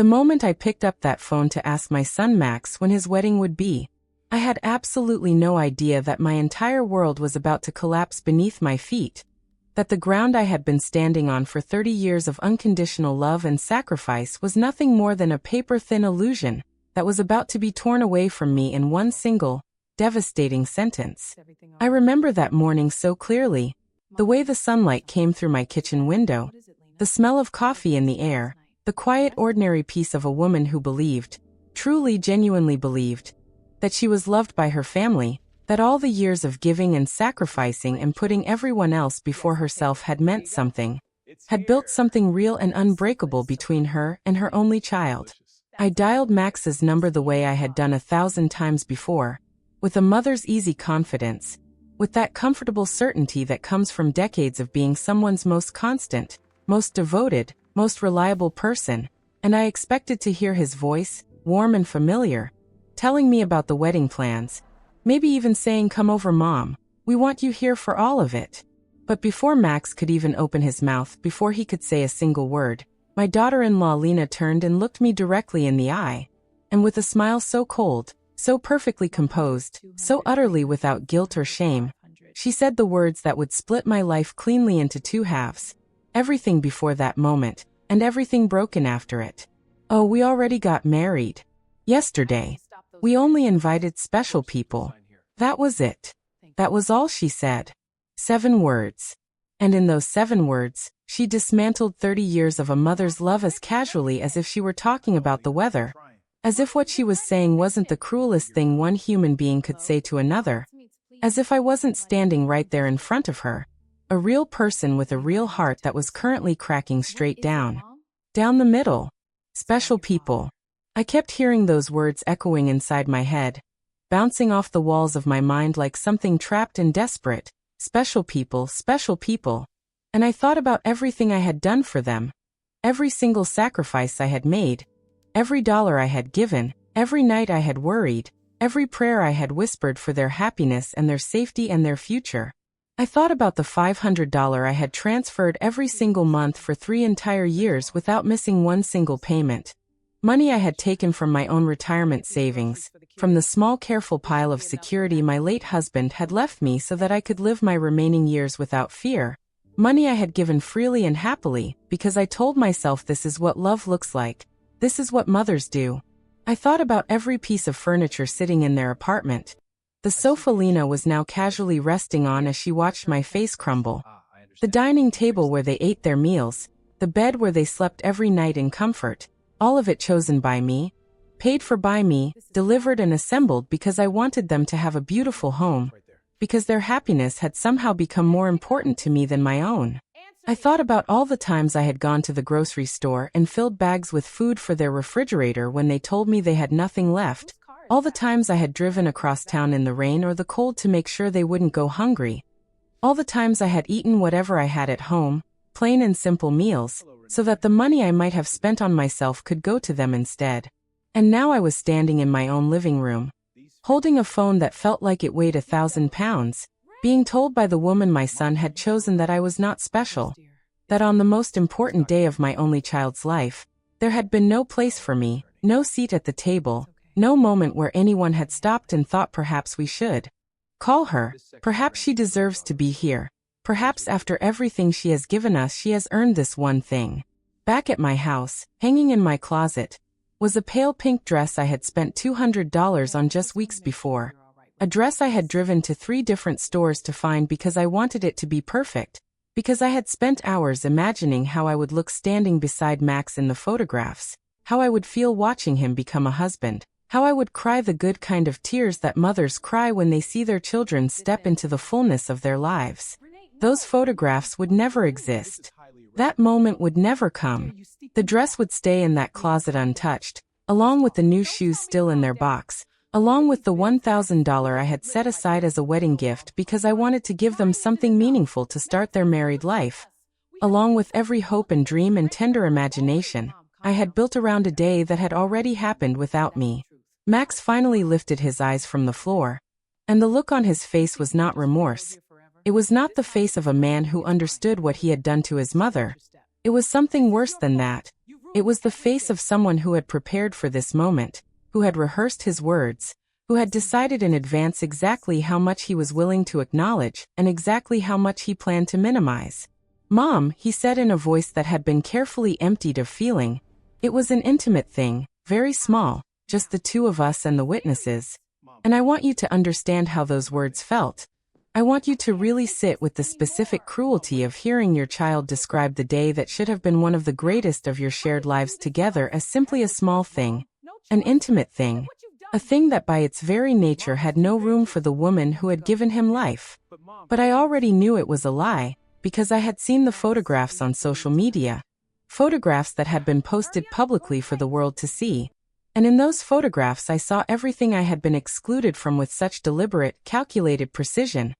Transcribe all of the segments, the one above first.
The moment I picked up that phone to ask my son Max when his wedding would be, I had absolutely no idea that my entire world was about to collapse beneath my feet, that the ground I had been standing on for 30 years of unconditional love and sacrifice was nothing more than a paper-thin illusion that was about to be torn away from me in one single, devastating sentence. I remember that morning so clearly, the way the sunlight came through my kitchen window, the smell of coffee in the air, the quiet ordinary peace of a woman who believed, truly genuinely believed, that she was loved by her family, that all the years of giving and sacrificing and putting everyone else before herself had meant something, had built something real and unbreakable between her and her only child. I dialed Max's number the way I had done 1,000 times before, with a mother's easy confidence, with that comfortable certainty that comes from decades of being someone's most constant, most devoted, most reliable person, and I expected to hear his voice, warm and familiar, telling me about the wedding plans, maybe even saying, "Come over, Mom, we want you here for all of it." But before Max could even open his mouth, before he could say a single word, my daughter-in-law Lena turned and looked me directly in the eye, and with a smile so cold, so perfectly composed, so utterly without guilt or shame, she said the words that would split my life cleanly into two halves, everything before that moment, and everything broken after it. "Oh, we already got married. Yesterday. We only invited special people. That was it. That was all," she said. 7 words. And in those 7 words, she dismantled 30 years of a mother's love as casually as if she were talking about the weather, as if what she was saying wasn't the cruelest thing one human being could say to another, as if I wasn't standing right there in front of her, a real person with a real heart that was currently cracking straight down the middle. Special people. I kept hearing those words echoing inside my head, bouncing off the walls of my mind like something trapped and desperate. Special people, special people. And I thought about everything I had done for them, every single sacrifice I had made, every dollar I had given, every night I had worried, every prayer I had whispered for their happiness and their safety and their future. I thought about the $500 I had transferred every single month for 3 entire years without missing one single payment. Money I had taken from my own retirement savings, from the small careful pile of security my late husband had left me so that I could live my remaining years without fear. Money I had given freely and happily, because I told myself this is what love looks like. This is what mothers do. I thought about every piece of furniture sitting in their apartment. The sofa Lena was now casually resting on as she watched my face crumble. The dining table where they ate their meals. The bed where they slept every night in comfort. All of it chosen by me, paid for by me, delivered and assembled because I wanted them to have a beautiful home, because their happiness had somehow become more important to me than my own. I thought about all the times I had gone to the grocery store and filled bags with food for their refrigerator when they told me they had nothing left, all the times I had driven across town in the rain or the cold to make sure they wouldn't go hungry, all the times I had eaten whatever I had at home, plain and simple meals, so that the money I might have spent on myself could go to them instead. And now I was standing in my own living room, holding a phone that felt like it weighed 1,000 pounds, being told by the woman my son had chosen that I was not special, that on the most important day of my only child's life, there had been no place for me, no seat at the table, no moment where anyone had stopped and thought perhaps we should call her, perhaps she deserves to be here. Perhaps after everything she has given us she has earned this one thing. Back at my house, hanging in my closet, was a pale pink dress I had spent $200 on just weeks before. A dress I had driven to 3 different stores to find because I wanted it to be perfect, because I had spent hours imagining how I would look standing beside Max in the photographs, how I would feel watching him become a husband, how I would cry the good kind of tears that mothers cry when they see their children step into the fullness of their lives. Those photographs would never exist. That moment would never come. The dress would stay in that closet untouched, along with the new shoes still in their box, along with the $1,000 I had set aside as a wedding gift because I wanted to give them something meaningful to start their married life, along with every hope and dream and tender imagination I had built around a day that had already happened without me. Max finally lifted his eyes from the floor, and the look on his face was not remorse. It was not the face of a man who understood what he had done to his mother. It was something worse than that. It was the face of someone who had prepared for this moment, who had rehearsed his words, who had decided in advance exactly how much he was willing to acknowledge and exactly how much he planned to minimize. "Mom," he said in a voice that had been carefully emptied of feeling. It was an intimate thing, very small, just the two of us and the witnesses. And I want you to understand how those words felt. I want you to really sit with the specific cruelty of hearing your child describe the day that should have been one of the greatest of your shared lives together as simply a small thing, an intimate thing, a thing that by its very nature had no room for the woman who had given him life. But I already knew it was a lie, because I had seen the photographs on social media, photographs that had been posted publicly for the world to see. And in those photographs I saw everything I had been excluded from with such deliberate, calculated precision.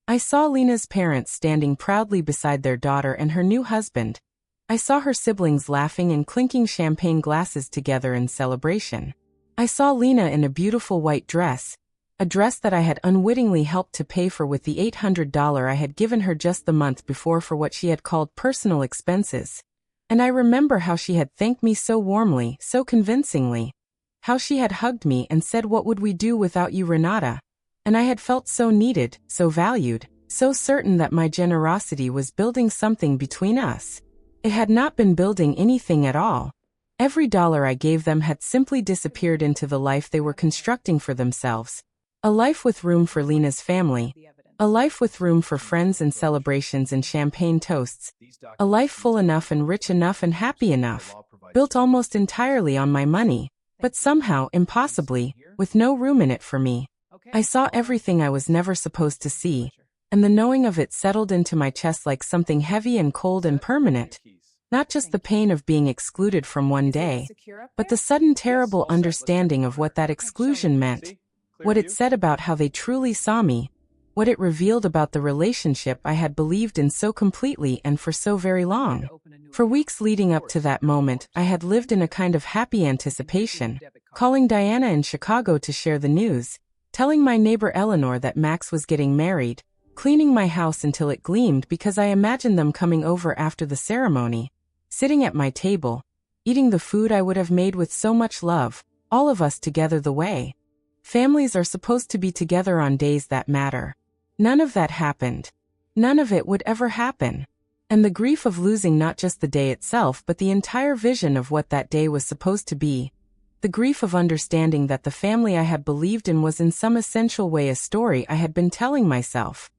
I saw Lena's parents standing proudly beside their daughter and her new husband. I saw her siblings laughing and clinking champagne glasses together in celebration. I saw Lena in a beautiful white dress, a dress that I had unwittingly helped to pay for with the $800 I had given her just the month before for what she had called personal expenses. And I remember how she had thanked me so warmly, so convincingly. How she had hugged me and said, "What would we do without you, Renata?" And I had felt so needed, so valued, so certain that my generosity was building something between us. It had not been building anything at all. Every dollar I gave them had simply disappeared into the life they were constructing for themselves. A life with room for Lena's family. A life with room for friends and celebrations and champagne toasts. A life full enough and rich enough and happy enough. Built almost entirely on my money. But somehow, impossibly, with no room in it for me. I saw everything I was never supposed to see, and the knowing of it settled into my chest like something heavy and cold and permanent. Not just the pain of being excluded from one day, but the sudden terrible understanding of what that exclusion meant, what it said about how they truly saw me, what it revealed about the relationship I had believed in so completely and for so very long. For weeks leading up to that moment, I had lived in a kind of happy anticipation, calling Diana in Chicago to share the news, telling my neighbor Eleanor that Max was getting married, cleaning my house until it gleamed because I imagined them coming over after the ceremony, sitting at my table, eating the food I would have made with so much love, all of us together the way families are supposed to be together on days that matter. None of that happened. None of it would ever happen. And the grief of losing not just the day itself but the entire vision of what that day was supposed to be. The grief of understanding that the family I had believed in was in some essential way a story I had been telling myself.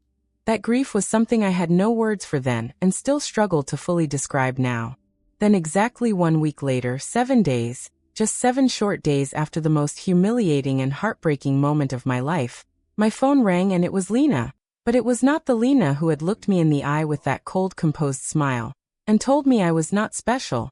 That grief was something I had no words for then and still struggle to fully describe now. Then exactly 1 week later, 7 days, just 7 short days after the most humiliating and heartbreaking moment of my life, my phone rang and it was Lena. But it was not the Lena who had looked me in the eye with that cold, composed smile and told me I was not special.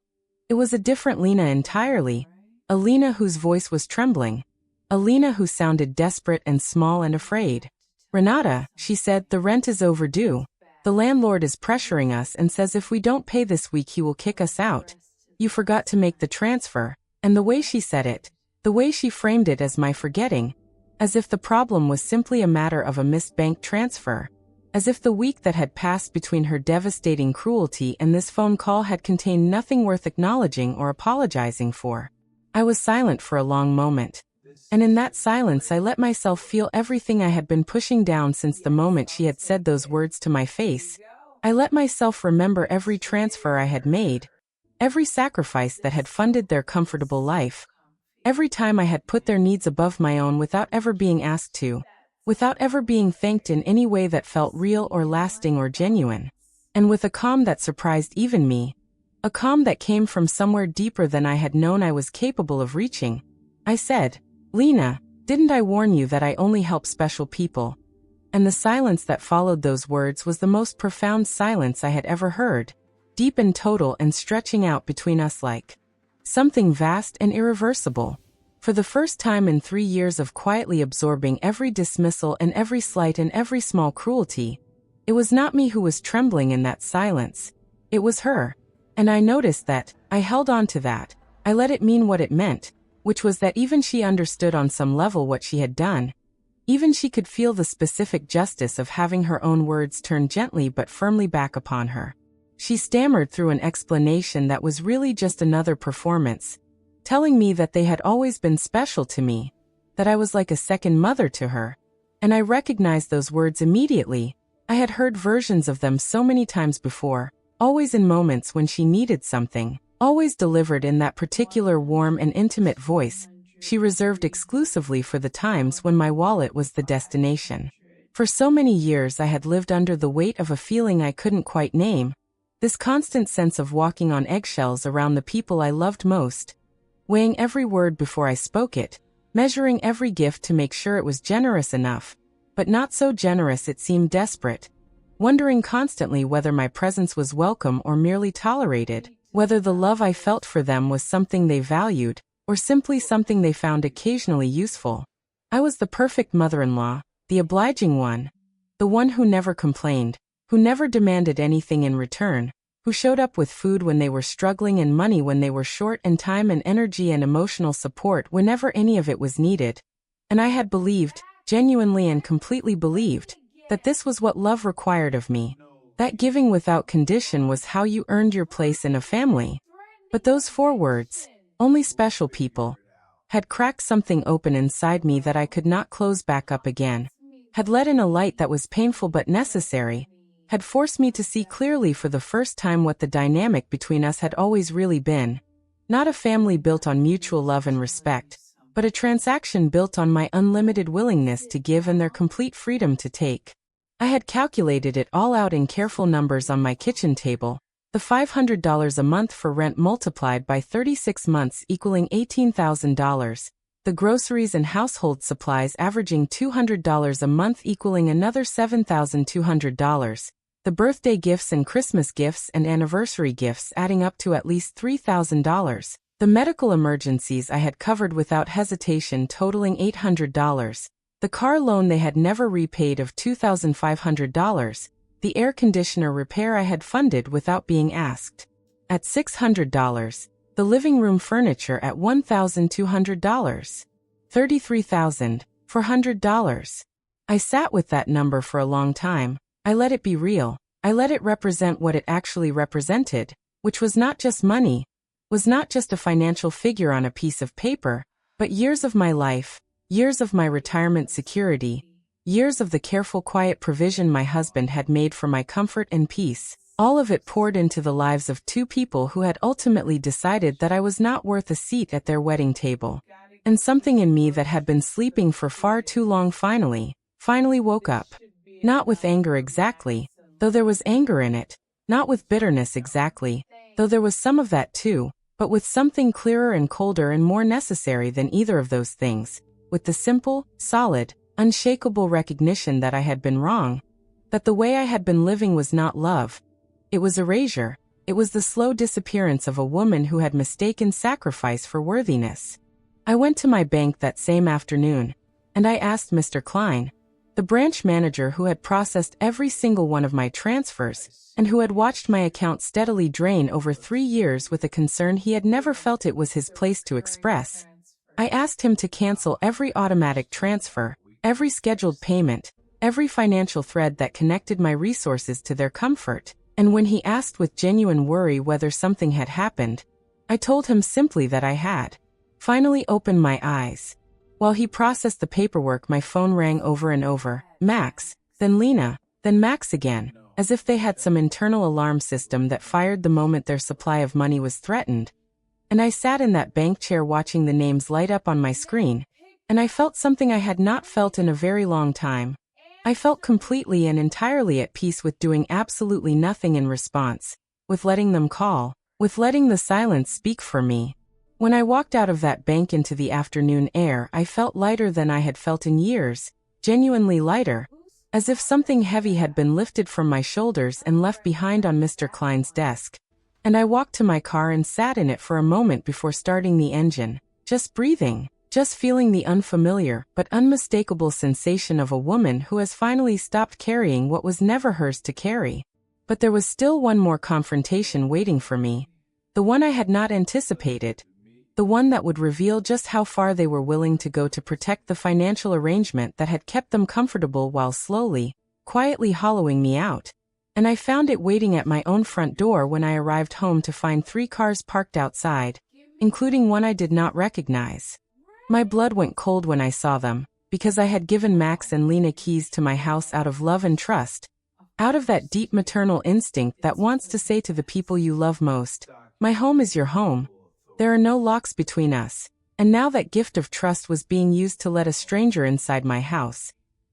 It was a different Lena entirely. A Lena whose voice was trembling. A Lena who sounded desperate and small and afraid. "Renata," she said, "the rent is overdue. The landlord is pressuring us and says if we don't pay this week he will kick us out. You forgot to make the transfer." And the way she said it, the way she framed it as my forgetting, as if the problem was simply a matter of a missed bank transfer, as if the week that had passed between her devastating cruelty and this phone call had contained nothing worth acknowledging or apologizing for. I was silent for a long moment, and in that silence I let myself feel everything I had been pushing down since the moment she had said those words to my face. I let myself remember every transfer I had made, every sacrifice that had funded their comfortable life, every time I had put their needs above my own without ever being asked to, without ever being thanked in any way that felt real or lasting or genuine, and with a calm that surprised even me. A calm that came from somewhere deeper than I had known I was capable of reaching. I said, "Lena, didn't I warn you that I only help special people?" And the silence that followed those words was the most profound silence I had ever heard, deep and total and stretching out between us like something vast and irreversible. For the first time in 3 years of quietly absorbing every dismissal and every slight and every small cruelty, it was not me who was trembling in that silence. It was her. And I noticed that. I held on to that. I let it mean what it meant, which was that even she understood on some level what she had done. Even she could feel the specific justice of having her own words turned gently but firmly back upon her. She stammered through an explanation that was really just another performance, telling me that they had always been special to me, that I was like a second mother to her. And I recognized those words immediately. I had heard versions of them so many times before, always in moments when she needed something, always delivered in that particular warm and intimate voice she reserved exclusively for the times when my wallet was the destination. For so many years I had lived under the weight of a feeling I couldn't quite name, this constant sense of walking on eggshells around the people I loved most, weighing every word before I spoke it, measuring every gift to make sure it was generous enough, but not so generous it seemed desperate, wondering constantly whether my presence was welcome or merely tolerated, whether the love I felt for them was something they valued, or simply something they found occasionally useful. I was the perfect mother-in-law, the obliging one, the one who never complained, who never demanded anything in return, who showed up with food when they were struggling and money when they were short and time and energy and emotional support whenever any of it was needed. And I had believed, genuinely and completely believed, that this was what love required of me. That giving without condition was how you earned your place in a family. But those 4 words, only special people, had cracked something open inside me that I could not close back up again, had let in a light that was painful but necessary, had forced me to see clearly for the first time what the dynamic between us had always really been. Not a family built on mutual love and respect, but a transaction built on my unlimited willingness to give and their complete freedom to take. I had calculated it all out in careful numbers on my kitchen table, the $500 a month for rent multiplied by 36 months equaling $18,000, the groceries and household supplies averaging $200 a month equaling another $7,200, the birthday gifts and Christmas gifts and anniversary gifts adding up to at least $3,000, the medical emergencies I had covered without hesitation totaling $800, the car loan they had never repaid of $2,500, the air conditioner repair I had funded without being asked, at $600, the living room furniture at $1,200, $33,400. I sat with that number for a long time. I let it be real. I let it represent what it actually represented, which was not just money, was not just a financial figure on a piece of paper, but years of my life, years of my retirement security, years of the careful quiet provision my husband had made for my comfort and peace, all of it poured into the lives of 2 people who had ultimately decided that I was not worth a seat at their wedding table. And something in me that had been sleeping for far too long finally woke up. Not with anger exactly, though there was anger in it, not with bitterness exactly, though there was some of that too, but with something clearer and colder and more necessary than either of those things, with the simple, solid, unshakable recognition that I had been wrong, that the way I had been living was not love. It was erasure. It was the slow disappearance of a woman who had mistaken sacrifice for worthiness. I went to my bank that same afternoon, and I asked Mr. Klein, the branch manager who had processed every single one of my transfers, and who had watched my account steadily drain over 3 years with a concern he had never felt it was his place to express. I asked him to cancel every automatic transfer, every scheduled payment, every financial thread that connected my resources to their comfort, and when he asked with genuine worry whether something had happened, I told him simply that I had finally opened my eyes. While he processed the paperwork, my phone rang over and over, Max, then Lena, then Max again, as if they had some internal alarm system that fired the moment their supply of money was threatened. And I sat in that bank chair watching the names light up on my screen, and I felt something I had not felt in a very long time. I felt completely and entirely at peace with doing absolutely nothing in response, with letting them call, with letting the silence speak for me. When I walked out of that bank into the afternoon air, I felt lighter than I had felt in years, genuinely lighter, as if something heavy had been lifted from my shoulders and left behind on Mr. Klein's desk. And I walked to my car and sat in it for a moment before starting the engine, just breathing, just feeling the unfamiliar but unmistakable sensation of a woman who has finally stopped carrying what was never hers to carry. But there was still one more confrontation waiting for me, the one I had not anticipated, the one that would reveal just how far they were willing to go to protect the financial arrangement that had kept them comfortable while slowly, quietly hollowing me out. and I found it waiting at my own front door when I arrived home to find 3 cars parked outside, including one I did not recognize. My blood went cold when I saw them, because I had given Max and Lena keys to my house out of love and trust, out of that deep maternal instinct that wants to say to the people you love most, "My home is your home. There are no locks between us." And now that gift of trust was being used to let a stranger inside my house.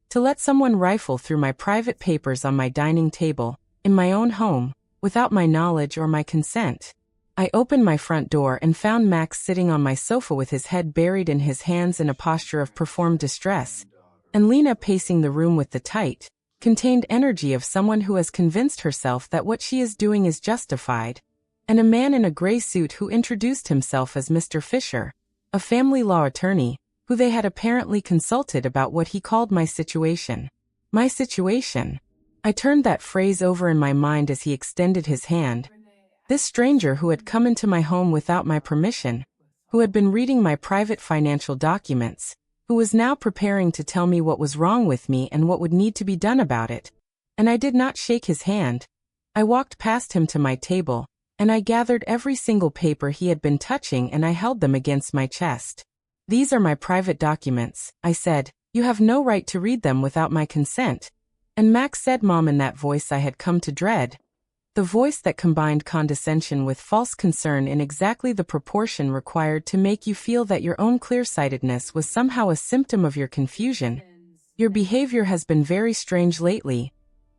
To let someone rifle through my private papers on my dining table, in my own home, without my knowledge or my consent. I opened my front door and found Max sitting on my sofa with his head buried in his hands in a posture of profound distress, and Lena pacing the room with the tight, contained energy of someone who has convinced herself that what she is doing is justified, and a man in a gray suit who introduced himself as Mr. Fisher, a family law attorney, who they had apparently consulted about what he called my situation. My situation. I turned that phrase over in my mind as he extended his hand. This stranger who had come into my home without my permission, who had been reading my private financial documents, who was now preparing to tell me what was wrong with me and what would need to be done about it. And I did not shake his hand. I walked past him to my table, and I gathered every single paper he had been touching and I held them against my chest. "These are my private documents," I said. "You have no right to read them without my consent." And Max said "Mom" in that voice I had come to dread. The voice that combined condescension with false concern in exactly the proportion required to make you feel that your own clear-sightedness was somehow a symptom of your confusion. "Your behavior has been very strange lately.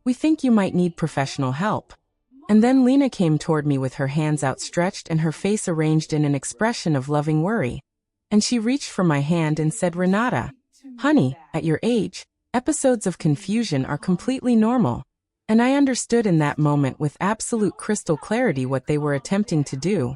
We think you might need professional help." And then Lena came toward me with her hands outstretched and her face arranged in an expression of loving worry. And she reached for my hand and said, "Renata, honey, at your age, episodes of confusion are completely normal." And I understood in that moment with absolute crystal clarity what they were attempting to do.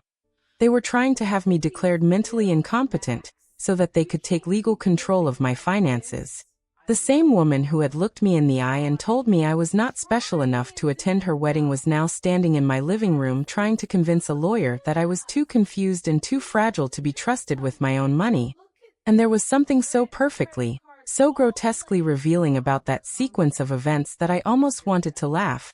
They were trying to have me declared mentally incompetent, so that they could take legal control of my finances. The same woman who had looked me in the eye and told me I was not special enough to attend her wedding was now standing in my living room trying to convince a lawyer that I was too confused and too fragile to be trusted with my own money. And there was something so perfectly, so grotesquely revealing about that sequence of events that I almost wanted to laugh.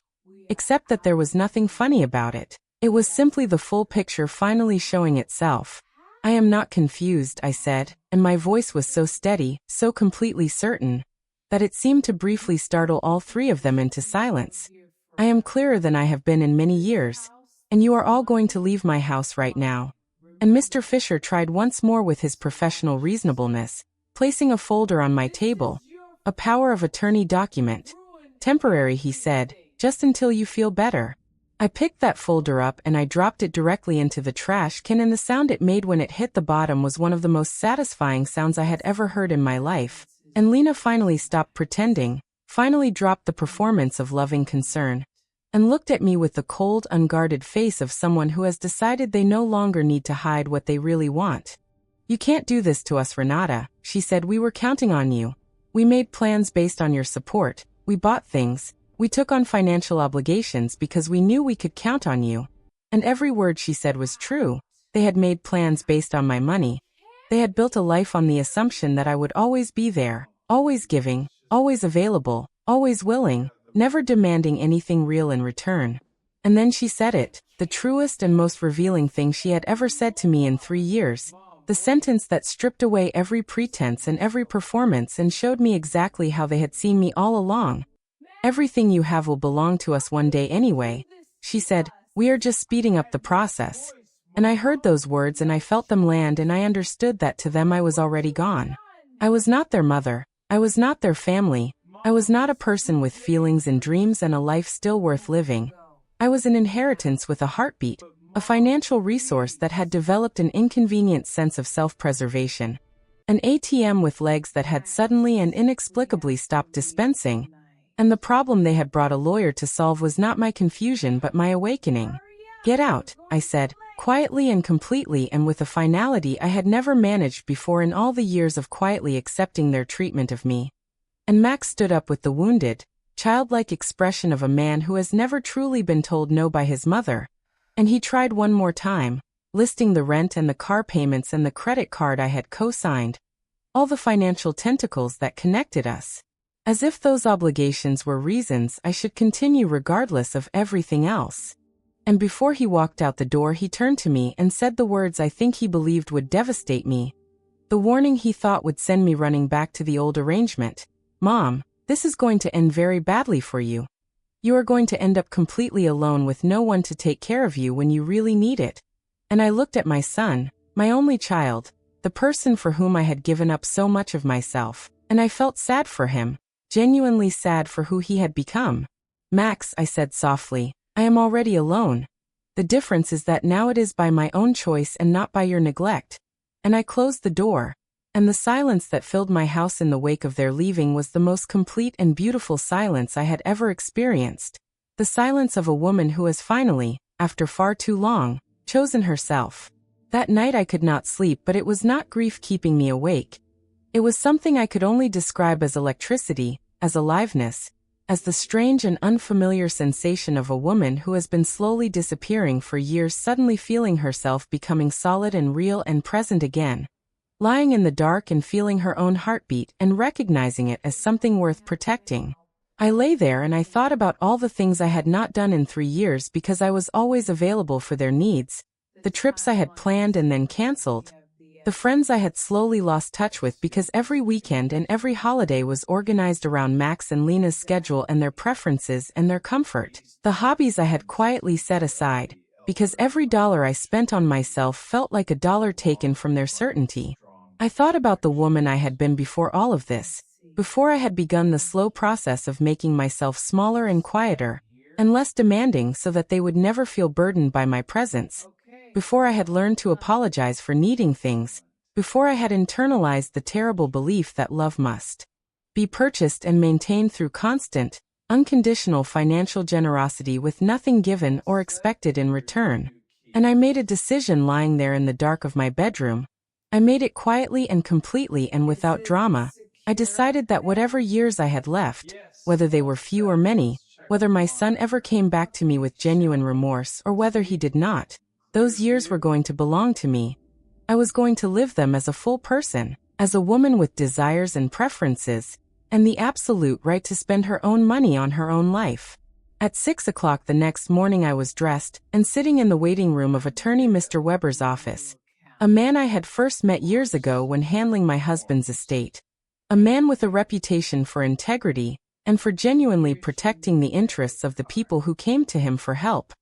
Except that there was nothing funny about it. It was simply the full picture finally showing itself. "I am not confused," I said, and my voice was so steady, so completely certain, that it seemed to briefly startle all 3 of them into silence. "I am clearer than I have been in many years, and you are all going to leave my house right now." And Mr. Fisher tried once more with his professional reasonableness, placing a folder on my table, a power of attorney document. "Temporary," he said, "just until you feel better." I picked that folder up and I dropped it directly into the trash can, and the sound it made when it hit the bottom was one of the most satisfying sounds I had ever heard in my life. And Lena finally stopped pretending, finally dropped the performance of loving concern, and looked at me with the cold, unguarded face of someone who has decided they no longer need to hide what they really want. "You can't do this to us, Renata," she said. "We were counting on you. We made plans based on your support. We bought things. We took on financial obligations because we knew we could count on you." And every word she said was true. They had made plans based on my money. They had built a life on the assumption that I would always be there, always giving, always available, always willing, never demanding anything real in return. And then she said it, the truest and most revealing thing she had ever said to me in 3 years. The sentence that stripped away every pretense and every performance and showed me exactly how they had seen me all along. "Everything you have will belong to us one day anyway," she said. "We are just speeding up the process." And I heard those words and I felt them land, and I understood that to them I was already gone. I was not their mother. I was not their family. I was not a person with feelings and dreams and a life still worth living. I was an inheritance with a heartbeat, a financial resource that had developed an inconvenient sense of self-preservation. An ATM with legs that had suddenly and inexplicably stopped dispensing. And the problem they had brought a lawyer to solve was not my confusion but my awakening. "Get out," I said, quietly and completely, and with a finality I had never managed before in all the years of quietly accepting their treatment of me. And Max stood up with the wounded, childlike expression of a man who has never truly been told no by his mother. And he tried one more time, listing the rent and the car payments and the credit card I had co-signed, all the financial tentacles that connected us. as if those obligations were reasons I should continue regardless of everything else. And before he walked out the door, he turned to me and said the words I think he believed would devastate me. The warning he thought would send me running back to the old arrangement. "Mom, this is going to end very badly for you. You are going to end up completely alone with no one to take care of you when you really need it." And I looked at my son, my only child, the person for whom I had given up so much of myself, and I felt sad for him, genuinely sad for who he had become. "Max," I said softly, "I am already alone. The difference is that now it is by my own choice and not by your neglect." And I closed the door, and the silence that filled my house in the wake of their leaving was the most complete and beautiful silence I had ever experienced. The silence of a woman who has finally, after far too long, chosen herself. That night I could not sleep, but it was not grief keeping me awake. It was something I could only describe as electricity, as aliveness, as the strange and unfamiliar sensation of a woman who has been slowly disappearing for years suddenly feeling herself becoming solid and real and present again. Lying in the dark and feeling her own heartbeat and recognizing it as something worth protecting. I lay there and I thought about all the things I had not done in 3 years because I was always available for their needs, the trips I had planned and then canceled, the friends I had slowly lost touch with because every weekend and every holiday was organized around Max and Lena's schedule and their preferences and their comfort, the hobbies I had quietly set aside, because every dollar I spent on myself felt like a dollar taken from their certainty. I thought about the woman I had been before all of this, before I had begun the slow process of making myself smaller and quieter, and less demanding so that they would never feel burdened by my presence. Before I had learned to apologize for needing things, before I had internalized the terrible belief that love must be purchased and maintained through constant, unconditional financial generosity with nothing given or expected in return. And I made a decision lying there in the dark of my bedroom. I made it quietly and completely and without drama. I decided that whatever years I had left, whether they were few or many, whether my son ever came back to me with genuine remorse or whether he did not, those years were going to belong to me. I was going to live them as a full person, as a woman with desires and preferences, and the absolute right to spend her own money on her own life. At 6 o'clock the next morning I was dressed and sitting in the waiting room of attorney Mr. Weber's office, a man I had first met years ago when handling my husband's estate, a man with a reputation for integrity and for genuinely protecting the interests of the people who came to him for help.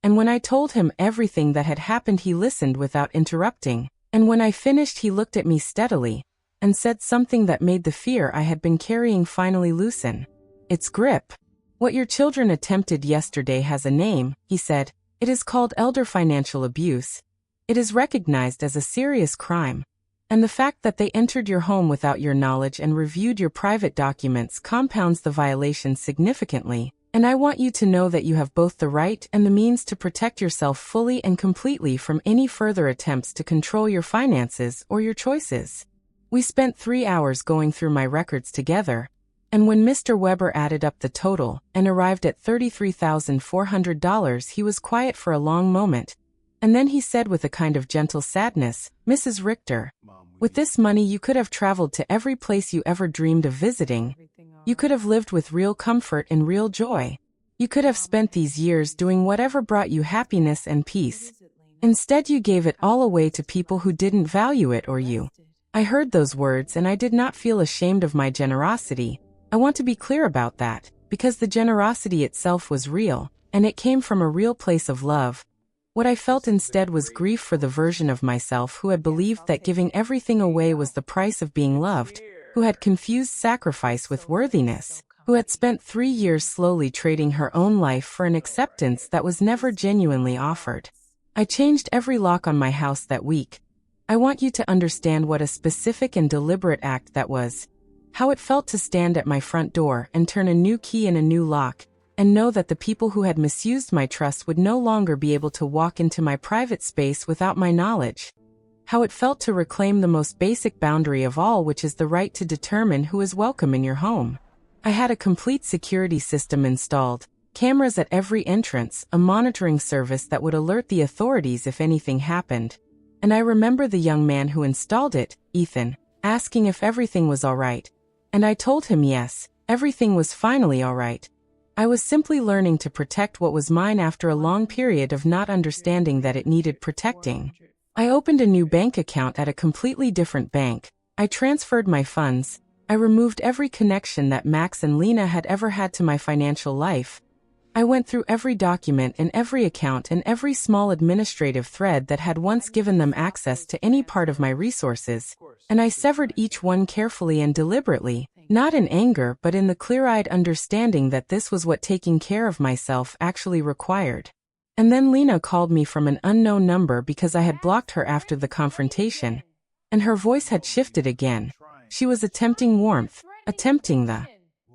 And when I told him everything that had happened, he listened without interrupting, and when I finished he looked at me steadily, and said something that made the fear I had been carrying finally loosen its grip. "What your children attempted yesterday has a name," he said. "It is called elder financial abuse. It is recognized as a serious crime. And the fact that they entered your home without your knowledge and reviewed your private documents compounds the violation significantly. And I want you to know that you have both the right and the means to protect yourself fully and completely from any further attempts to control your finances or your choices." We spent 3 hours going through my records together, and when Mr. Weber added up the total and arrived at $33,400, he was quiet for a long moment, and then he said with a kind of gentle sadness, "Mrs. Richter, with this money you could have traveled to every place you ever dreamed of visiting. You could have lived with real comfort and real joy. You could have spent these years doing whatever brought you happiness and peace. Instead you gave it all away to people who didn't value it or you." I heard those words and I did not feel ashamed of my generosity. I want to be clear about that, because the generosity itself was real, and it came from a real place of love. What I felt instead was grief for the version of myself who had believed that giving everything away was the price of being loved, who had confused sacrifice with worthiness, who had spent 3 years slowly trading her own life for an acceptance that was never genuinely offered. I changed every lock on my house that week. I want you to understand what a specific and deliberate act that was. How it felt to stand at my front door and turn a new key in a new lock, and know that the people who had misused my trust would no longer be able to walk into my private space without my knowledge. How it felt to reclaim the most basic boundary of all, which is the right to determine who is welcome in your home. I had a complete security system installed, cameras at every entrance, a monitoring service that would alert the authorities if anything happened. And I remember the young man who installed it, Ethan, asking if everything was all right. And I told him yes, Everything was finally all right. I was simply learning to protect what was mine after a long period of not understanding that it needed protecting. I opened a new bank account at a completely different bank. I transferred my funds. I removed every connection that Max and Lena had ever had to my financial life. I went through every document and every account and every small administrative thread that had once given them access to any part of my resources, and I severed each one carefully and deliberately, not in anger but in the clear-eyed understanding that this was what taking care of myself actually required. And then Lena called me from an unknown number because I had blocked her after the confrontation, and her voice had shifted again. She was attempting warmth, attempting the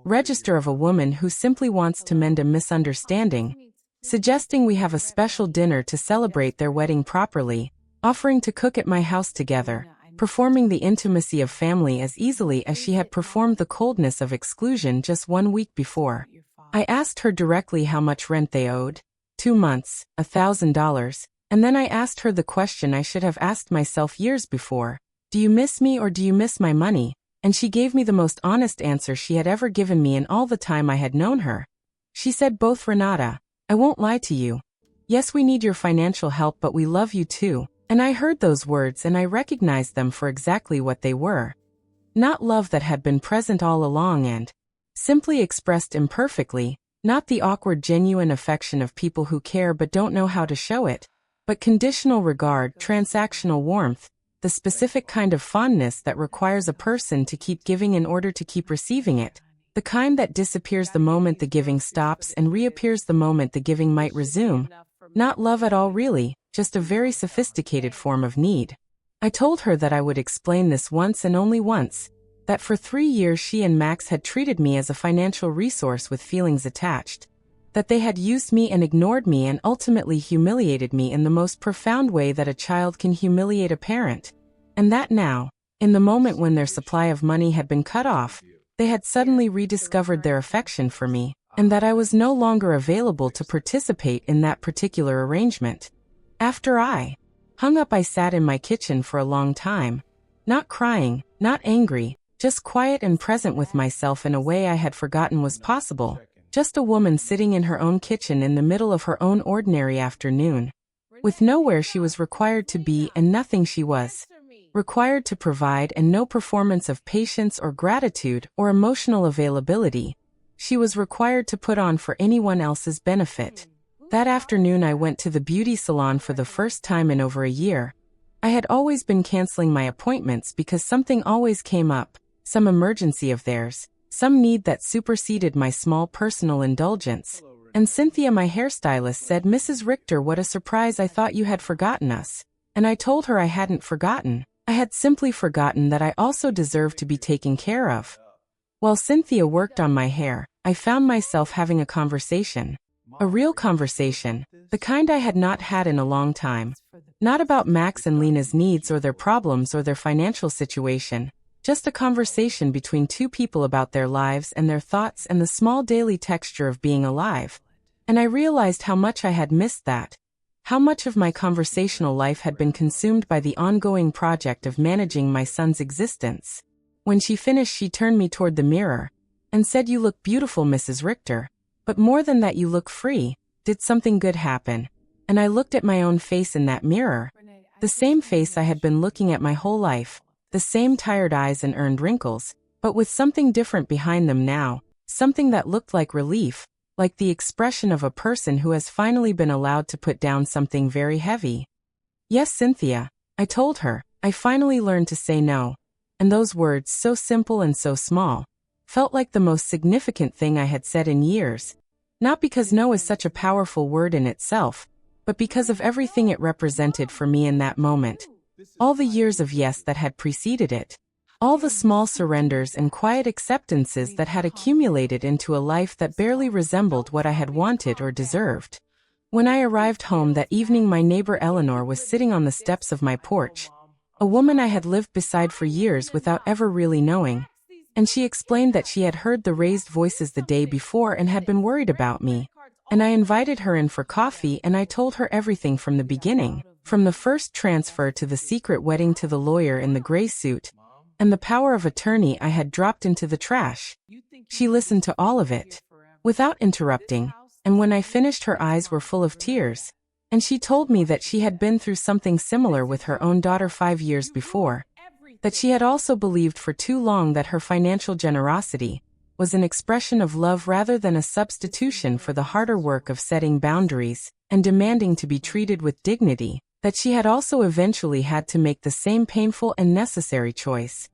register of a woman who simply wants to mend a misunderstanding, suggesting we have a special dinner to celebrate their wedding properly, offering to cook at my house together, performing the intimacy of family as easily as she had performed the coldness of exclusion just 1 week before. I asked her directly how much rent they owed. 2 months, $1,000, and then I asked her the question I should have asked myself years before. Do you miss me or do you miss my money? And she gave me the most honest answer she had ever given me in all the time I had known her. She said, both, Renata. I won't lie to you. Yes, we need your financial help, but we love you too. And I heard those words and I recognized them for exactly what they were. Not love that had been present all along and simply expressed imperfectly, not the awkward genuine affection of people who care but don't know how to show it, but conditional regard, transactional warmth, the specific kind of fondness that requires a person to keep giving in order to keep receiving it, the kind that disappears the moment the giving stops and reappears the moment the giving might resume. Not love at all really, just a very sophisticated form of need. I told her that I would explain this once and only once, that for 3 years she and Max had treated me as a financial resource with feelings attached, that they had used me and ignored me and ultimately humiliated me in the most profound way that a child can humiliate a parent, and that now, in the moment when their supply of money had been cut off, they had suddenly rediscovered their affection for me, and that I was no longer available to participate in that particular arrangement. After I hung up, I sat in my kitchen for a long time, not crying, not angry, just quiet and present with myself in a way I had forgotten was possible. Just a woman sitting in her own kitchen in the middle of her own ordinary afternoon, with nowhere she was required to be and nothing she was required to provide and no performance of patience or gratitude or emotional availability she was required to put on for anyone else's benefit. That afternoon I went to the beauty salon for the first time in over a year. I had always been canceling my appointments because something always came up, some emergency of theirs, some need that superseded my small personal indulgence. And Cynthia, my hairstylist, said, "Mrs. Richter, what a surprise, I thought you had forgotten us." And I told her I hadn't forgotten. I had simply forgotten that I also deserved to be taken care of. While Cynthia worked on my hair, I found myself having a conversation. A real conversation, the kind I had not had in a long time. Not about Max and Lena's needs or their problems or their financial situation. Just a conversation between two people about their lives and their thoughts and the small daily texture of being alive. And I realized how much I had missed that. How much of my conversational life had been consumed by the ongoing project of managing my son's existence. When she finished, she turned me toward the mirror and said, "You look beautiful, Mrs. Richter. But more than that, you look free. Did something good happen?" And I looked at my own face in that mirror. The same face I had been looking at my whole life. The same tired eyes and earned wrinkles, but with something different behind them now, something that looked like relief, like the expression of a person who has finally been allowed to put down something very heavy. "Yes, Cynthia," I told her, "I finally learned to say no." And those words, so simple and so small, felt like the most significant thing I had said in years. Not because no is such a powerful word in itself, but because of everything it represented for me in that moment. All the years of yes that had preceded it. All the small surrenders and quiet acceptances that had accumulated into a life that barely resembled what I had wanted or deserved. When I arrived home that evening, my neighbor Eleanor was sitting on the steps of my porch, a woman I had lived beside for years without ever really knowing. And she explained that she had heard the raised voices the day before and had been worried about me. And I invited her in for coffee and I told her everything from the beginning. From the first transfer to the secret wedding to the lawyer in the gray suit, and the power of attorney I had dropped into the trash. She listened to all of it, without interrupting, and when I finished her eyes were full of tears, and she told me that she had been through something similar with her own daughter 5 years before, that she had also believed for too long that her financial generosity was an expression of love rather than a substitution for the harder work of setting boundaries and demanding to be treated with dignity, that she had also eventually had to make the same painful and necessary choice.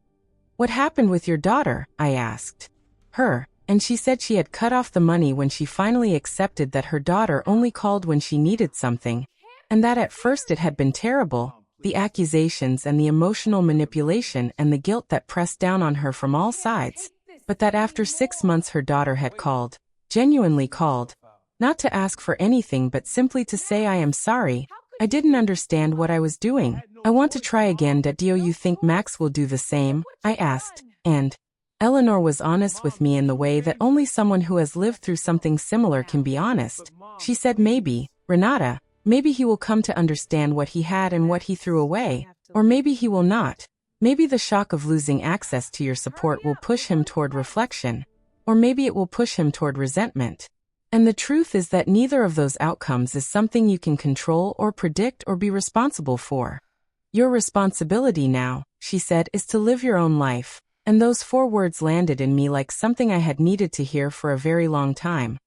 "What happened with your daughter?" I asked her, and she said she had cut off the money when she finally accepted that her daughter only called when she needed something, and that at first it had been terrible, the accusations and the emotional manipulation and the guilt that pressed down on her from all sides, but that after 6 months her daughter had called, genuinely called, not to ask for anything but simply to say, "I am sorry, I didn't understand what I was doing. I want to try again. Do you think Max will do the same?" I asked, and Eleanor was honest with me in the way that only someone who has lived through something similar can be honest. She said, "Maybe, Renata, maybe he will come to understand what he had and what he threw away, or maybe he will not. Maybe the shock of losing access to your support will push him toward reflection, or maybe it will push him toward resentment. And the truth is that neither of those outcomes is something you can control or predict or be responsible for. Your responsibility now," she said, "is to live your own life." And those 4 words landed in me like something I had needed to hear for a very long time.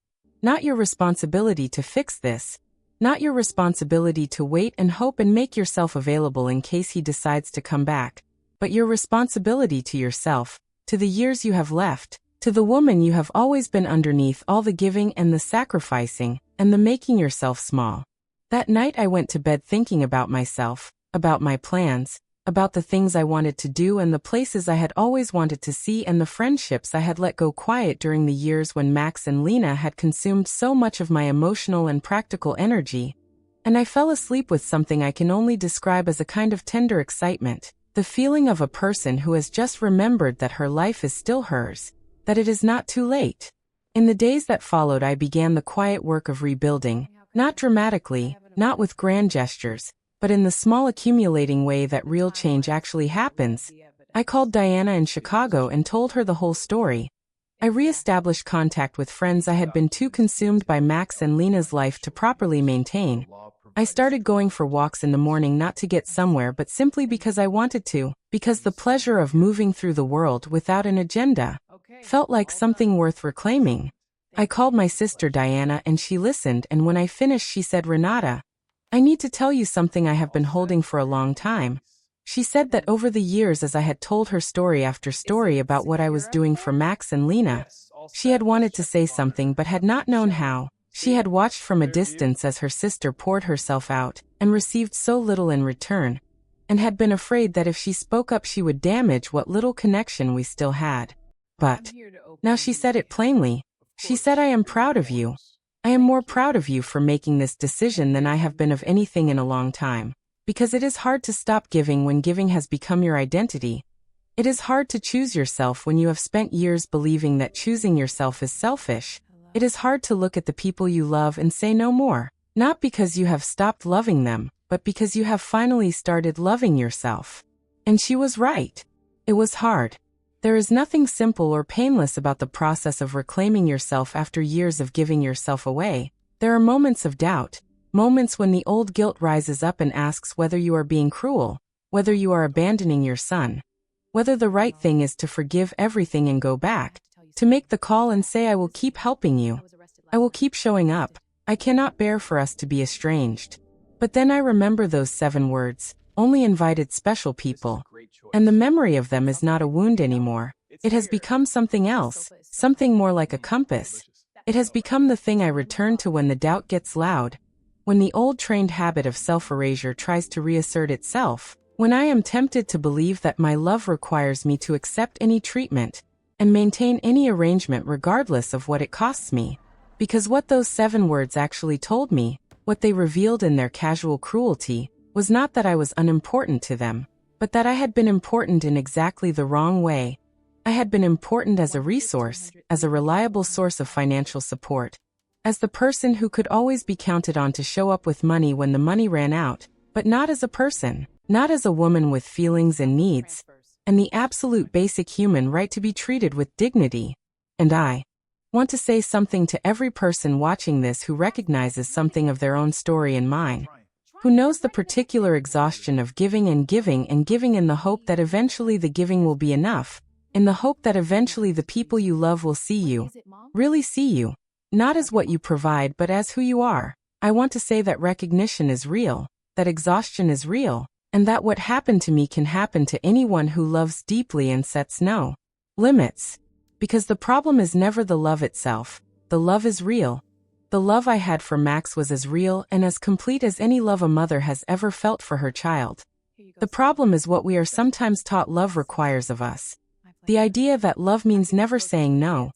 Not your responsibility to fix this. Not your responsibility to wait and hope and make yourself available in case he decides to come back. But your responsibility to yourself, to the years you have left, to the woman you have always been underneath all the giving and the sacrificing, and the making yourself small. That night I went to bed thinking about myself, about my plans, about the things I wanted to do and the places I had always wanted to see and the friendships I had let go quiet during the years when Max and Lena had consumed so much of my emotional and practical energy. And I fell asleep with something I can only describe as a kind of tender excitement, the feeling of a person who has just remembered that her life is still hers, that it is not too late. In the days that followed I began the quiet work of rebuilding, not dramatically, not with grand gestures, but in the small accumulating way that real change actually happens. I called Diana in Chicago and told her the whole story. I re-established contact with friends I had been too consumed by Max and Lena's life to properly maintain. I started going for walks in the morning not to get somewhere but simply because I wanted to, because the pleasure of moving through the world without an agenda felt like something worth reclaiming. I called my sister Diana and she listened, and when I finished she said, "Renata, I need to tell you something I have been holding for a long time." She said that over the years as I had told her story after story about what I was doing for Max and Lena, she had wanted to say something but had not known how. She had watched from a distance as her sister poured herself out and received so little in return, and had been afraid that if she spoke up she would damage what little connection we still had. But now she said it plainly. She said, "I am proud of you. I am more proud of you for making this decision than I have been of anything in a long time. Because it is hard to stop giving when giving has become your identity. It is hard to choose yourself when you have spent years believing that choosing yourself is selfish. It is hard to look at the people you love and say no more, not because you have stopped loving them, but because you have finally started loving yourself." And she was right. It was hard. There is nothing simple or painless about the process of reclaiming yourself after years of giving yourself away. There are moments of doubt, moments when the old guilt rises up and asks whether you are being cruel, whether you are abandoning your son, whether the right thing is to forgive everything and go back, to make the call and say, "I will keep helping you. I will keep showing up. I cannot bear for us to be estranged." But then I remember those 7 words, "only invited special people." And the memory of them is not a wound anymore. It has become something else, something more like a compass. It has become the thing I return to when the doubt gets loud, when the old trained habit of self-erasure tries to reassert itself, when I am tempted to believe that my love requires me to accept any treatment and maintain any arrangement regardless of what it costs me. Because what those 7 words actually told me, what they revealed in their casual cruelty, was not that I was unimportant to them, but that I had been important in exactly the wrong way. I had been important as a resource, as a reliable source of financial support, as the person who could always be counted on to show up with money when the money ran out, but not as a person, not as a woman with feelings and needs. and the absolute basic human right to be treated with dignity. And I want to say something to every person watching this who recognizes something of their own story in mine, who knows the particular exhaustion of giving and giving and giving in the hope that eventually the giving will be enough, in the hope that eventually the people you love will see you, really see you, not as what you provide but as who you are. I want to say that recognition is real, that exhaustion is real, and that what happened to me can happen to anyone who loves deeply and sets no limits. Because the problem is never the love itself, the love is real. The love I had for Max was as real and as complete as any love a mother has ever felt for her child. The problem is what we are sometimes taught love requires of us. The idea that love means never saying no.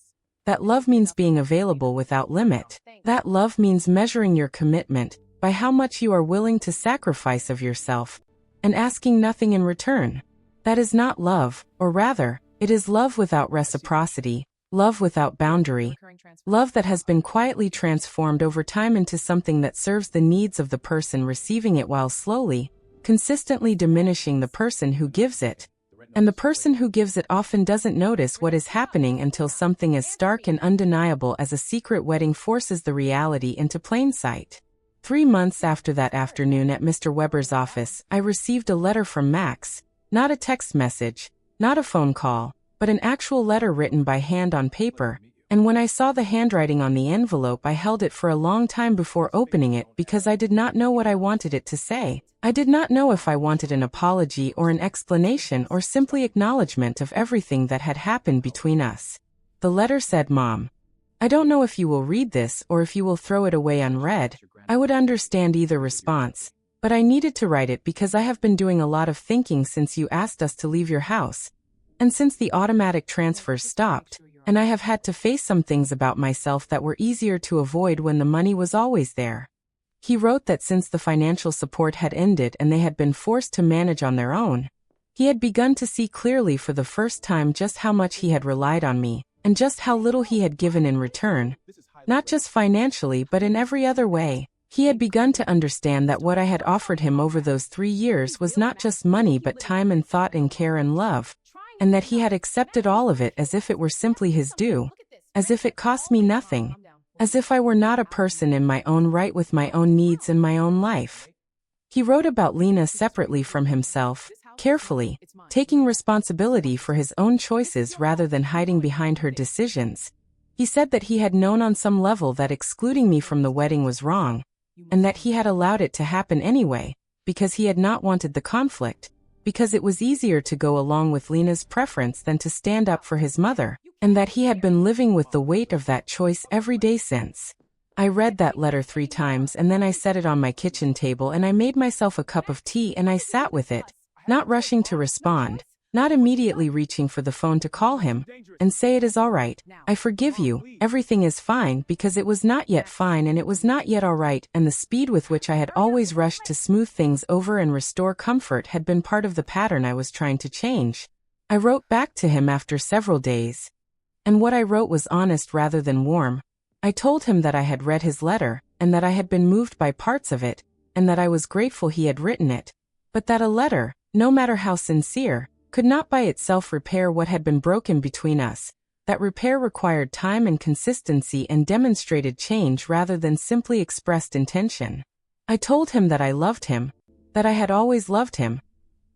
That love means being available without limit. That love means measuring your commitment by how much you are willing to sacrifice of yourself and asking nothing in return. That is not love, or rather, it is love without reciprocity, love without boundary, love that has been quietly transformed over time into something that serves the needs of the person receiving it while slowly, consistently diminishing the person who gives it. And the person who gives it often doesn't notice what is happening until something as stark and undeniable as a secret wedding forces the reality into plain sight. 3 months after that afternoon at Mr. Weber's office, I received a letter from Max, not a text message, not a phone call, but an actual letter written by hand on paper, and when I saw the handwriting on the envelope I held it for a long time before opening it because I did not know what I wanted it to say. I did not know if I wanted an apology or an explanation or simply acknowledgement of everything that had happened between us. The letter said, "Mom, I don't know if you will read this or if you will throw it away unread. I would understand either response, but I needed to write it because I have been doing a lot of thinking since you asked us to leave your house, and since the automatic transfers stopped, and I have had to face some things about myself that were easier to avoid when the money was always there." He wrote that since the financial support had ended and they had been forced to manage on their own, he had begun to see clearly for the first time just how much he had relied on me, and just how little he had given in return, not just financially but in every other way. He had begun to understand that what I had offered him over those 3 years was not just money but time and thought and care and love, and that he had accepted all of it as if it were simply his due, as if it cost me nothing, as if I were not a person in my own right with my own needs and my own life. He wrote about Lena separately from himself, carefully, taking responsibility for his own choices rather than hiding behind her decisions. He said that he had known on some level that excluding me from the wedding was wrong, and that he had allowed it to happen anyway, because he had not wanted the conflict, because it was easier to go along with Lena's preference than to stand up for his mother, and that he had been living with the weight of that choice every day since. I read that letter 3 times and then I set it on my kitchen table and I made myself a cup of tea and I sat with it, not rushing to respond, not immediately reaching for the phone to call him and say it is all right, I forgive you, everything is fine, because it was not yet fine and it was not yet all right, and the speed with which I had always rushed to smooth things over and restore comfort had been part of the pattern I was trying to change. I wrote back to him after several days, and what I wrote was honest rather than warm. I told him that I had read his letter, and that I had been moved by parts of it, and that I was grateful he had written it, but that a letter, no matter how sincere, could not by itself repair what had been broken between us, that repair required time and consistency and demonstrated change rather than simply expressed intention. I told him that I loved him, that I had always loved him,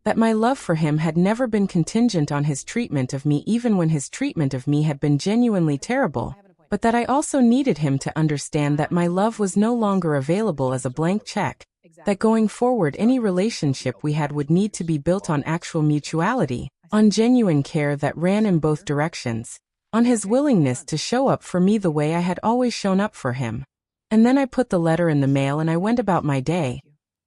that my love for him had never been contingent on his treatment of me even when his treatment of me had been genuinely terrible, but that I also needed him to understand that my love was no longer available as a blank check, that going forward any relationship we had would need to be built on actual mutuality, on genuine care that ran in both directions, on his willingness to show up for me the way I had always shown up for him. And then I put the letter in the mail and I went about my day.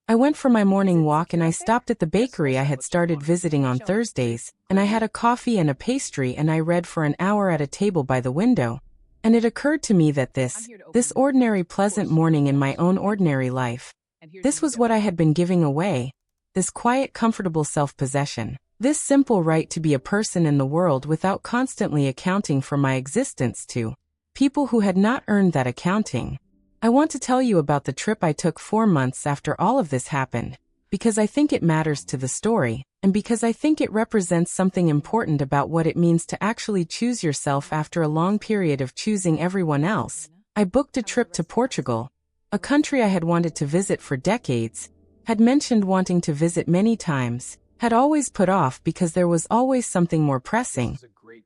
I went for my morning walk and I stopped at the bakery I had started visiting on Thursdays, and I had a coffee and a pastry and I read for an hour at a table by the window. And it occurred to me that this ordinary pleasant morning in my own ordinary life, this was what I had been giving away, this quiet comfortable self-possession, this simple right to be a person in the world without constantly accounting for my existence to people who had not earned that accounting. I want to tell you about the trip I took 4 months after all of this happened. because I think it matters to the story, and because I think it represents something important about what it means to actually choose yourself after a long period of choosing everyone else. I booked a trip to Portugal, a country I had wanted to visit for decades, had mentioned wanting to visit many times, had always put off because there was always something more pressing,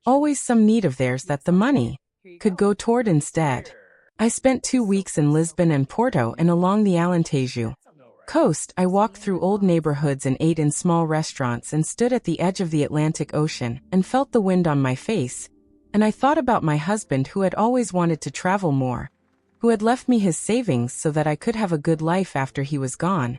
always some need of theirs that the money could go toward instead. I spent 2 weeks in Lisbon and Porto, and along the Alentejo coast, I walked through old neighborhoods and ate in small restaurants and stood at the edge of the Atlantic Ocean and felt the wind on my face. And I thought about my husband, who had always wanted to travel more, who had left me his savings so that I could have a good life after he was gone.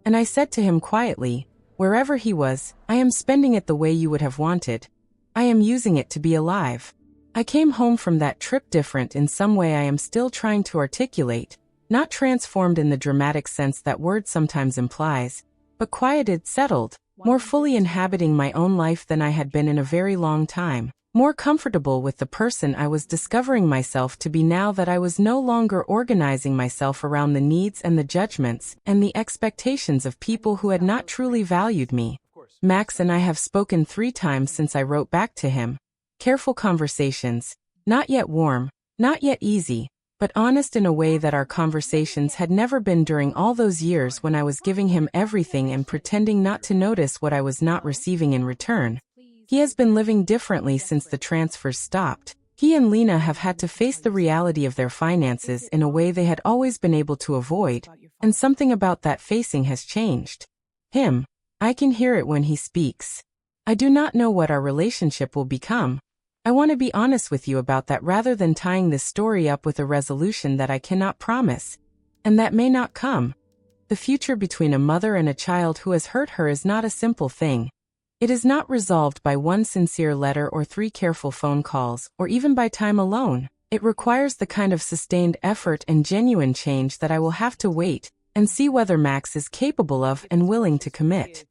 And I said to him quietly, wherever he was, I am spending it the way you would have wanted. I am using it to be alive. I came home from that trip different in some way I am still trying to articulate, not transformed in the dramatic sense that word sometimes implies, but quieted, settled, more fully inhabiting my own life than I had been in a very long time, more comfortable with the person I was discovering myself to be now that I was no longer organizing myself around the needs and the judgments and the expectations of people who had not truly valued me. Max and I have spoken 3 times since I wrote back to him. Careful conversations, not yet warm, not yet easy, but honest in a way that our conversations had never been during all those years when I was giving him everything and pretending not to notice what I was not receiving in return. He has been living differently since the transfers stopped. He and Lena have had to face the reality of their finances in a way they had always been able to avoid, and something about that facing has changed. Him, I can hear it when he speaks. I do not know what our relationship will become. I want to be honest with you about that rather than tying this story up with a resolution that I cannot promise, and that may not come. The future between a mother and a child who has hurt her is not a simple thing. It is not resolved by 1 sincere letter or 3 careful phone calls, or even by time alone. It requires the kind of sustained effort and genuine change that I will have to wait and see whether Max is capable of and willing to commit.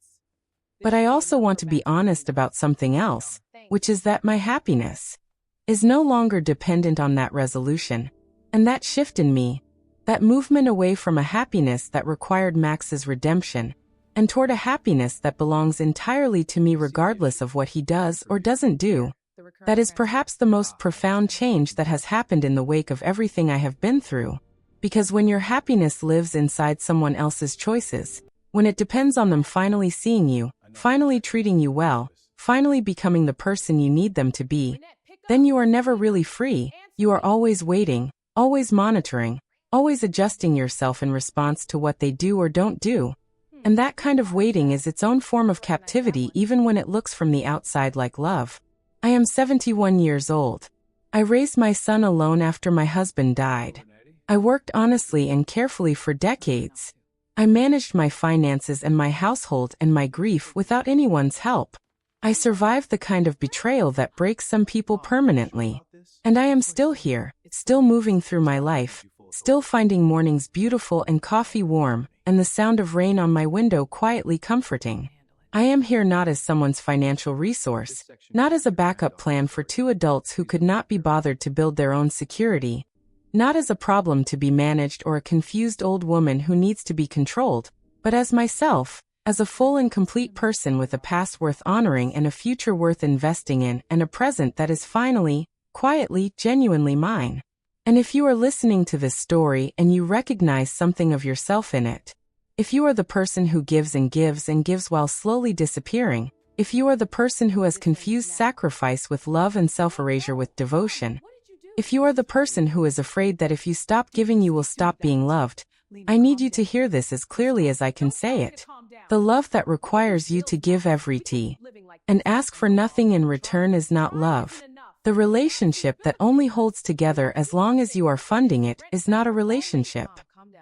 But I also want to be honest about something else, which is that my happiness is no longer dependent on that resolution. And that shift in me, that movement away from a happiness that required Max's redemption, and toward a happiness that belongs entirely to me regardless of what he does or doesn't do, that is perhaps the most profound change that has happened in the wake of everything I have been through. Because when your happiness lives inside someone else's choices, when it depends on them finally seeing you, finally treating you well, finally becoming the person you need them to be, then you are never really free. You are always waiting, always monitoring, always adjusting yourself in response to what they do or don't do. And that kind of waiting is its own form of captivity, even when it looks from the outside like love. I am 71 years old. I raised my son alone after my husband died. I worked honestly and carefully for decades. I managed my finances and my household and my grief without anyone's help. I survived the kind of betrayal that breaks some people permanently. And I am still here, still moving through my life, still finding mornings beautiful and coffee warm, and the sound of rain on my window quietly comforting. I am here not as someone's financial resource, not as a backup plan for 2 adults who could not be bothered to build their own security, not as a problem to be managed or a confused old woman who needs to be controlled, but as myself, as a full and complete person with a past worth honoring and a future worth investing in and a present that is finally, quietly, genuinely mine. And if you are listening to this story and you recognize something of yourself in it, if you are the person who gives and gives and gives while slowly disappearing, if you are the person who has confused sacrifice with love and self-erasure with devotion, if you are the person who is afraid that if you stop giving you will stop being loved, I need you to hear this as clearly as I can say it. The love that requires you to give everything and ask for nothing in return is not love. The relationship that only holds together as long as you are funding it is not a relationship.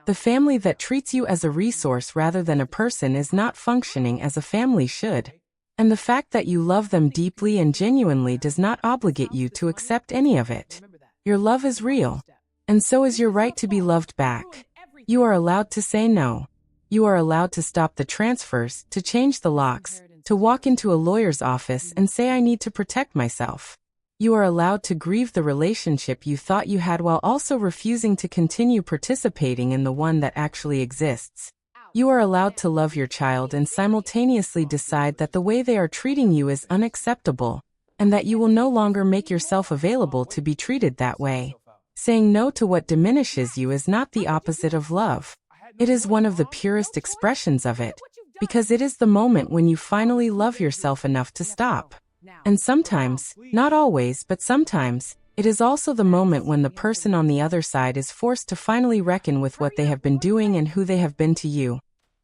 The family that treats you as a resource rather than a person is not functioning as a family should. And the fact that you love them deeply and genuinely does not obligate you to accept any of it. Your love is real, and so is your right to be loved back. You are allowed to say no. You are allowed to stop the transfers, to change the locks, to walk into a lawyer's office and say I need to protect myself. You are allowed to grieve the relationship you thought you had while also refusing to continue participating in the one that actually exists. You are allowed to love your child and simultaneously decide that the way they are treating you is unacceptable, and that you will no longer make yourself available to be treated that way. Saying no to what diminishes you is not the opposite of love. It is one of the purest expressions of it, because it is the moment when you finally love yourself enough to stop. And sometimes, not always, but sometimes, it is also the moment when the person on the other side is forced to finally reckon with what they have been doing and who they have been to you.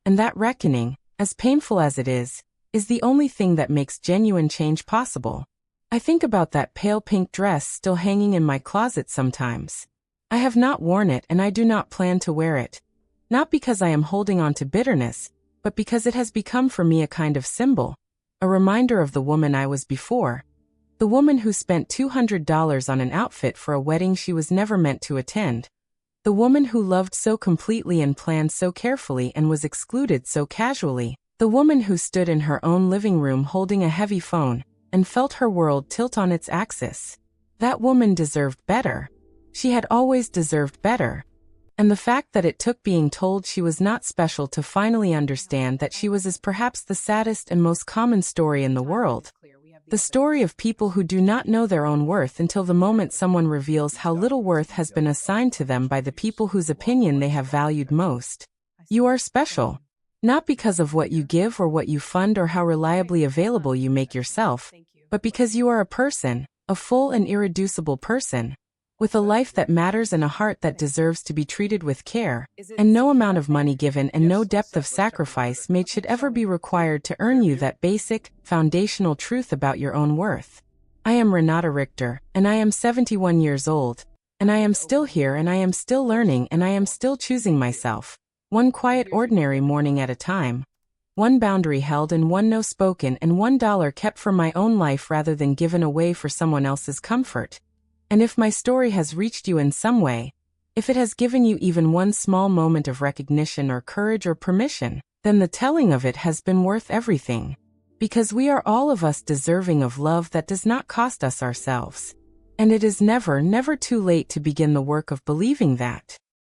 And that reckoning, as painful as it is the only thing that makes genuine change possible. I think about that pale pink dress still hanging in my closet sometimes. I have not worn it and I do not plan to wear it. Not because I am holding on to bitterness, but because it has become for me a kind of symbol, a reminder of the woman I was before. The woman who spent $200 on an outfit for a wedding she was never meant to attend. The woman who loved so completely and planned so carefully and was excluded so casually. The woman who stood in her own living room holding a heavy phone and felt her world tilt on its axis. That woman deserved better. She had always deserved better. And the fact that it took being told she was not special to finally understand that she was is perhaps the saddest and most common story in the world. The story of people who do not know their own worth until the moment someone reveals how little worth has been assigned to them by the people whose opinion they have valued most. You are special. Not because of what you give or what you fund or how reliably available you make yourself, but because you are a person, a full and irreducible person, with a life that matters and a heart that deserves to be treated with care, and no amount of money given and no depth of sacrifice made should ever be required to earn you that basic, foundational truth about your own worth. I am Renata Richter, and I am 71 years old, and I am still here and I am still learning and I am still choosing myself. One quiet ordinary morning at a time. One boundary held and one no spoken and $1 kept for my own life rather than given away for someone else's comfort. And if my story has reached you in some way, if it has given you even one small moment of recognition or courage or permission, then the telling of it has been worth everything. Because we are all of us deserving of love that does not cost us ourselves. And it is never, never too late to begin the work of believing that.